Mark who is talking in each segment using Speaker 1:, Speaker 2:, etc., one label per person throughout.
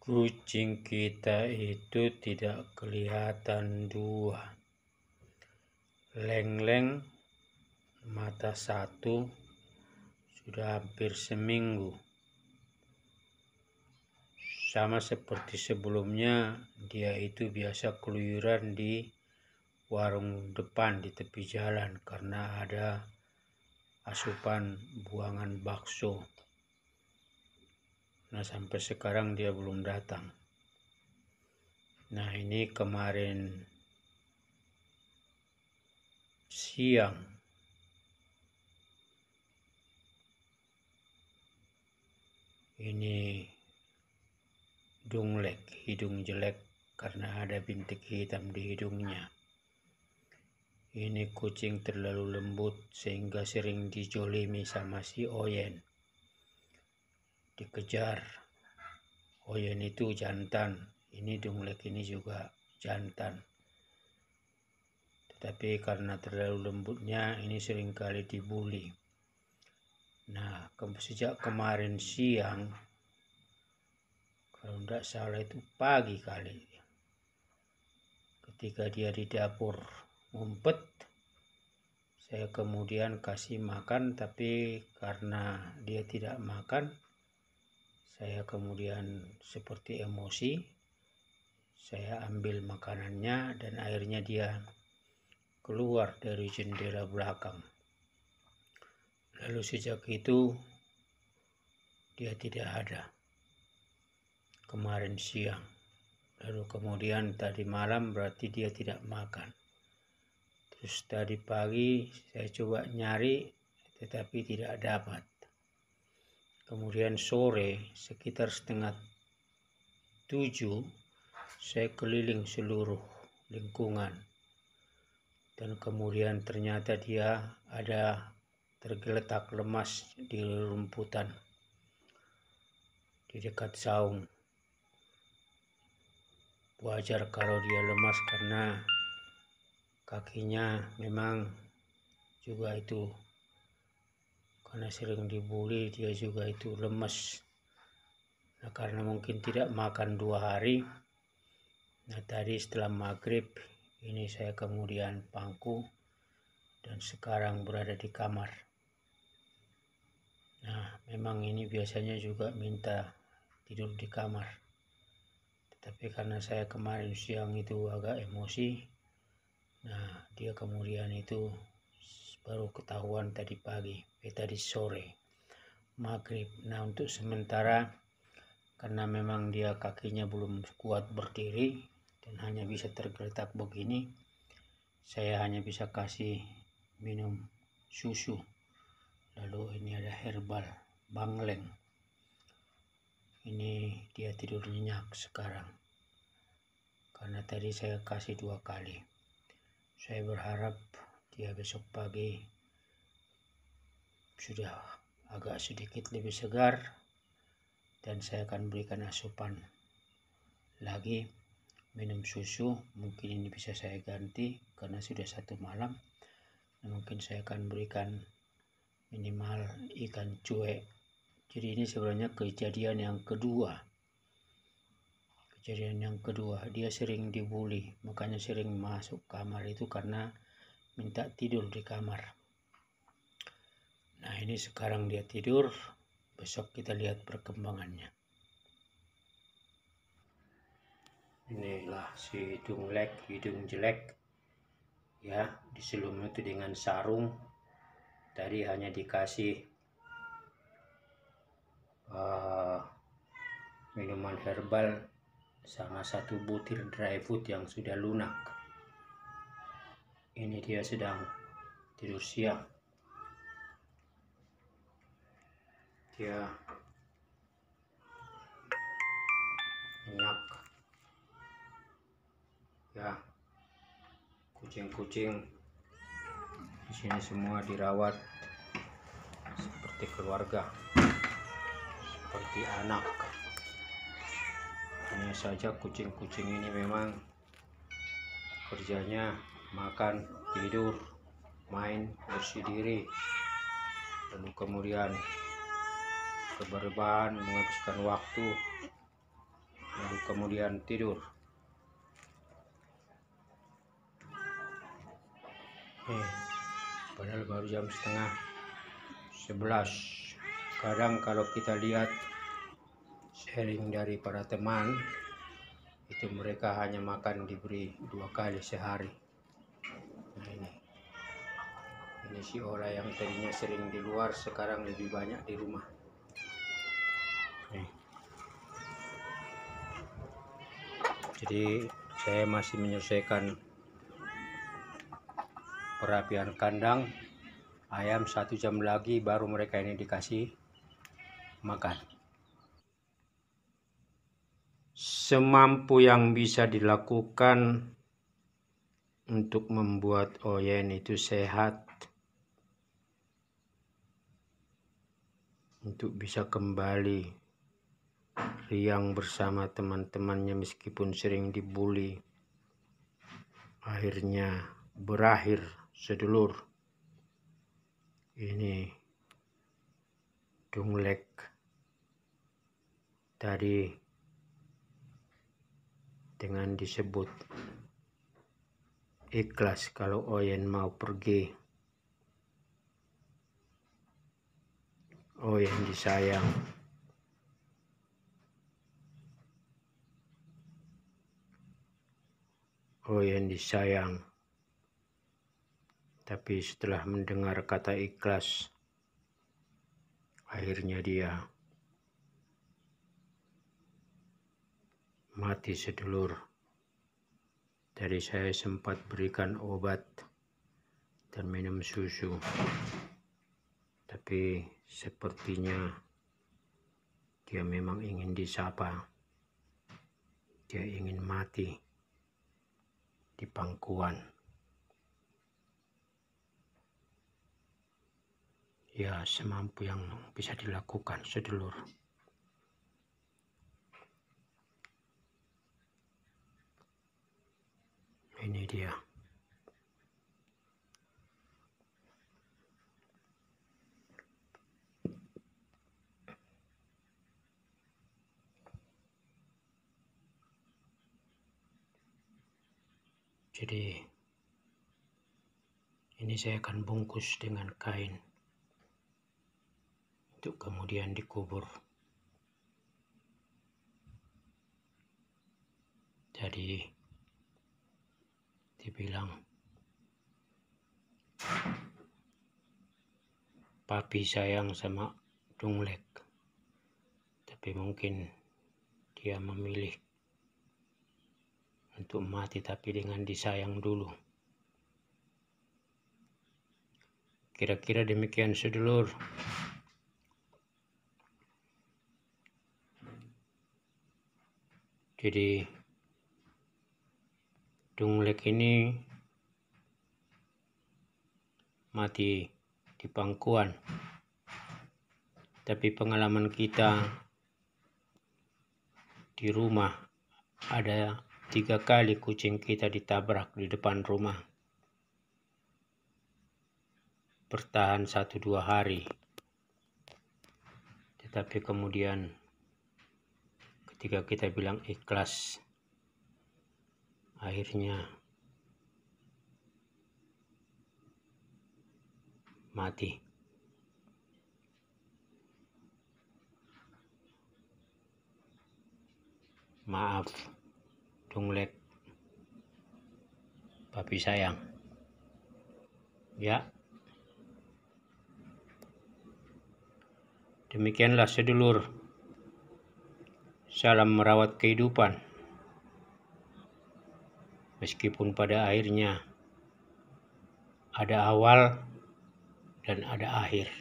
Speaker 1: Kucing kita itu tidak kelihatan dua. Leng-leng mata satu sudah hampir seminggu. Sama seperti sebelumnya, dia itu biasa keluyuran di warung depan di tepi jalan karena ada asupan buangan bakso. Nah, sampai sekarang dia belum datang. Nah, ini kemarin siang ini dunglek, hidung jelek karena ada bintik hitam di hidungnya. Ini kucing terlalu lembut sehingga sering dijolimi sama si Oyen. Dikejar. Oyen itu jantan, ini dunglek ini juga jantan. Tetapi karena terlalu lembutnya, ini seringkali dibuli. Nah, sejak kemarin siang, kalau tidak salah itu pagi kali, ketika dia di dapur ngumpet, saya kemudian kasih makan, tapi karena dia tidak makan, saya kemudian seperti emosi, saya ambil makanannya dan akhirnya dia keluar dari jendela belakang. Lalu sejak itu dia tidak ada. Kemarin siang. Lalu kemudian tadi malam berarti dia tidak makan. Terus tadi pagi saya coba nyari tetapi tidak dapat. Kemudian sore sekitar 6:30 saya keliling seluruh lingkungan. Dan kemudian ternyata dia ada tergeletak lemas di rumputan di dekat saung. Wajar kalau dia lemas karena kakinya memang juga itu karena sering dibuli, dia juga itu lemas. Nah, karena mungkin tidak makan 2 hari. Nah, tadi setelah maghrib ini saya kemudian pangku dan sekarang berada di kamar. Nah, memang ini biasanya juga minta tidur di kamar. Tetapi karena saya kemarin siang itu agak emosi, nah dia kemudian itu baru ketahuan tadi pagi, tadi sore, maghrib. Nah, untuk sementara karena memang dia kakinya belum kuat berdiri dan hanya bisa tergeletak begini, saya hanya bisa kasih minum susu. Lalu ini ada herbal bangleng. Ini dia tidur nyenyak sekarang karena tadi saya kasih 2 kali. Saya berharap dia besok pagi sudah agak sedikit lebih segar dan saya akan berikan asupan lagi, minum susu. Mungkin ini bisa saya ganti karena sudah 1 malam. Nah, mungkin saya akan berikan minimal ikan cuek. Jadi ini sebenarnya kejadian yang kedua. Dia sering dibuli, makanya sering masuk kamar itu karena minta tidur di kamar. Nah, ini sekarang dia tidur, besok kita lihat perkembangannya. Inilah si dunglek, hidung jelek. Ya, diselimut itu dengan sarung. Tadi hanya dikasih minuman herbal sama 1 butir dry food yang sudah lunak. Ini dia sedang tidur siang. Dia nyenyak. Ya, kucing-kucing di sini semua dirawat seperti keluarga, seperti anak. Hanya saja kucing-kucing ini memang kerjanya makan, tidur, main, bersih diri, lalu kemudian keberbahan, menghabiskan waktu. lalu kemudian tidur. Padahal baru jam setengah 11. Kadang kalau kita lihat sharing dari para teman, itu mereka hanya makan diberi 2 kali sehari. Nah, ini si Ola yang tadinya sering di luar sekarang lebih banyak di rumah. Jadi saya masih menyelesaikan perapian kandang ayam. 1 jam lagi baru mereka ini dikasih makan. Semampu yang bisa dilakukan untuk membuat Oyen itu sehat, untuk bisa kembali riang bersama teman-temannya meskipun sering dibully, akhirnya berakhir sedulur. Ini Dunglek tadi dengan disebut ikhlas kalau Oyen mau pergi. Oyen disayang. Oyen disayang. Tapi setelah mendengar kata ikhlas, akhirnya dia mati sedulur. Tadi saya sempat berikan obat dan minum susu, tapi sepertinya dia memang ingin disapa. Dia ingin mati di pangkuan. Ya, semampu yang bisa dilakukan sedulur. Ini dia. Jadi ini saya akan bungkus dengan kain untuk kemudian dikubur. Jadi dibilang papi sayang sama Dunglek, tapi mungkin dia memilih untuk mati tapi dengan disayang dulu. Kira-kira demikian sedulur. Jadi Dunglek ini mati di pangkuan. Tapi pengalaman kita di rumah, ada 3 kali kucing kita ditabrak di depan rumah. Bertahan 1-2 hari. Tetapi kemudian ketika kita bilang ikhlas, akhirnya mati. Maaf, Dunglek, papi sayang. Ya. Demikianlah sedulur. Salam merawat kehidupan. Meskipun pada akhirnya ada awal dan ada akhir.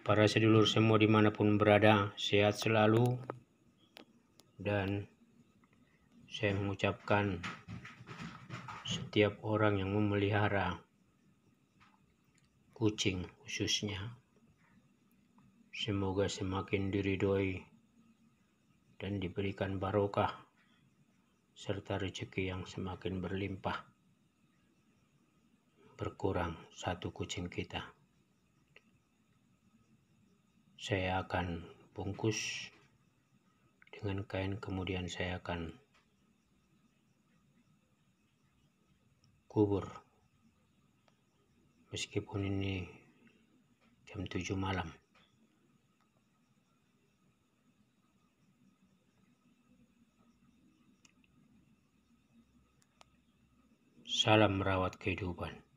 Speaker 1: Para sedulur semua dimanapun berada, sehat selalu. Dan saya mengucapkan setiap orang yang memelihara kucing khususnya, semoga semakin diridhoi dan diberikan barokah serta rezeki yang semakin berlimpah. Berkurang 1 kucing kita. Saya akan bungkus dengan kain, kemudian saya akan kubur meskipun ini jam 7 malam. Salam merawat kehidupan.